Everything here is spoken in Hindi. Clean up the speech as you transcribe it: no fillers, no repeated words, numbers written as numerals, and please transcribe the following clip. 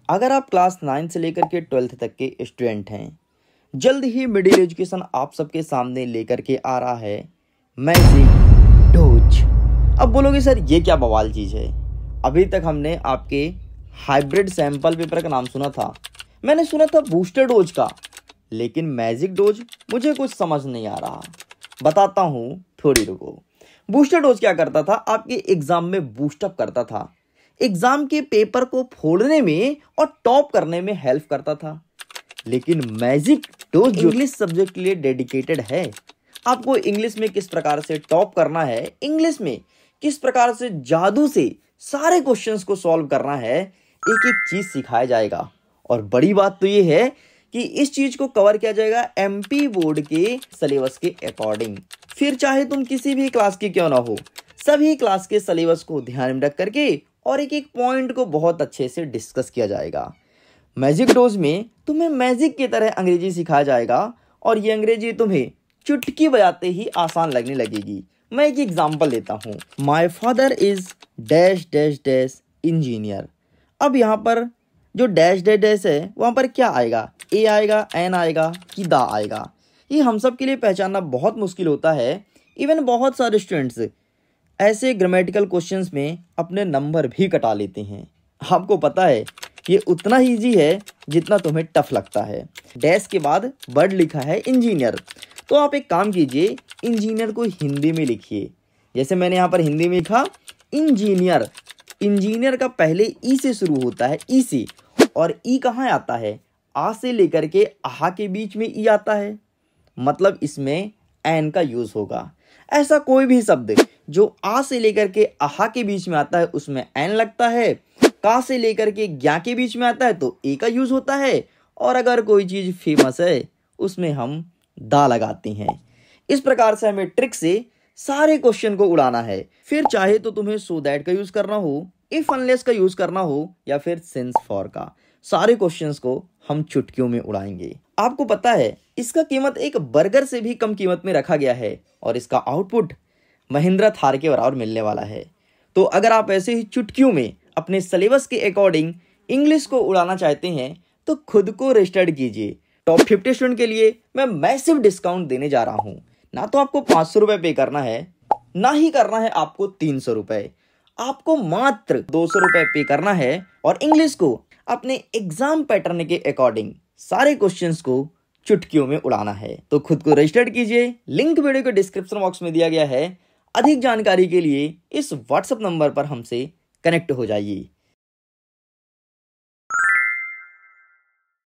अगर आप क्लास 9 से लेकर के 12th तक के स्टूडेंट हैं, जल्द ही मिडिल एजुकेशन आप सबके सामने लेकर के आ रहा है मैजिक डोज। अब बोलोगे सर ये क्या बवाल चीज़ है। अभी तक हमने आपके हाइब्रिड सैंपल पेपर का नाम सुना था, मैंने सुना था बूस्टर डोज का, लेकिन मैजिक डोज मुझे कुछ समझ नहीं आ रहा। बताता हूँ, थोड़ी रुको। बूस्टर डोज क्या करता था, आपके एग्जाम में बूस्टअप करता था, एग्जाम के पेपर को फोड़ने में और टॉप करने में हेल्प करता था। लेकिन मैजिक डोज जो इंग्लिश सब्जेक्ट के लिए डेडिकेटेड है, आपको इंग्लिश में किस प्रकार से टॉप करना है, इंग्लिश में किस प्रकार से जादू से सारे क्वेश्चंस को सॉल्व करना है, एक एक चीज सिखाया जाएगा। और बड़ी बात तो ये है कि इस चीज को कवर किया जाएगा एमपी बोर्ड के सिलेबस के अकॉर्डिंग। फिर चाहे तुम किसी भी क्लास के क्यों ना हो, सभी क्लास के सिलेबस को ध्यान में रख करके और एक एक पॉइंट को बहुत अच्छे से डिस्कस किया जाएगा। मैजिक डोज में तुम्हें मैजिक की तरह अंग्रेजी सिखाया जाएगा और ये अंग्रेजी तुम्हें चुटकी बजाते ही आसान लगने लगेगी। मैं एक एग्जांपल देता हूँ। My father is dash dash dash engineer. अब यहाँ पर जो डैश डैश डैश है वहाँ पर क्या आएगा, ए आएगा, एन आएगा कि दा आएगा। ये हम सब के लिए पहचानना बहुत मुश्किल होता है। इवन बहुत सारे स्टूडेंट्स ऐसे ग्रामेटिकल क्वेश्चंस में अपने नंबर भी कटा लेते हैं। आपको पता है ये उतना ही ईजी है जितना तुम्हें टफ लगता है। डैश के बाद वर्ड लिखा है इंजीनियर, तो आप एक काम कीजिए, इंजीनियर को हिंदी में लिखिए। जैसे मैंने यहाँ पर हिंदी में लिखा इंजीनियर। इंजीनियर का पहले ई से शुरू होता है, ई से, और ई कहाँ आता है, आ से लेकर के आहा के बीच में ई आता है, मतलब इसमें एन का यूज होगा। ऐसा कोई भी शब्द जो आ से लेकर के आहा के बीच में आता है उसमें एन लगता है, का से लेकर के ज्ञा के बीच में आता है तो ए का यूज होता है, और अगर कोई चीज फेमस है उसमें हम दा लगाते हैं। इस प्रकार से हमें ट्रिक से सारे क्वेश्चन को उड़ाना है। फिर चाहे तो तुम्हें सो दैट का यूज करना हो, इफ अनलेस का यूज करना हो, या फिर सिंस फॉर का, सारे क्वेश्चंस को हम चुटकियों में उड़ाएंगे। आपको पता है इसका कीमत एक बर्गर से भी कम कीमत में रखा गया है और इसका आउटपुट महिंद्रा थार के बराबर मिलने वाला है। तो अगर आप ऐसे ही चुटकियों में अपने सिलेबस के अकॉर्डिंग इंग्लिश को उड़ाना चाहते हैं तो खुद को रजिस्टर्ड कीजिए। टॉप 50 स्टूडेंट के लिए मैं मैसिव डिस्काउंट देने जा रहा हूं। ना तो आपको 500 रुपए पे करना है, ना ही करना है आपको 300 रुपए, आपको मात्र 200 रुपए पे करना है और इंग्लिश को अपने एग्जाम पैटर्न के अकॉर्डिंग सारे क्वेश्चंस को चुटकियों में उड़ाना है। तो खुद को रजिस्टर्ड कीजिए, लिंक वीडियो के डिस्क्रिप्शन बॉक्स में दिया गया है। अधिक जानकारी के लिए इस व्हाट्सएप नंबर पर हमसे कनेक्ट हो जाइए।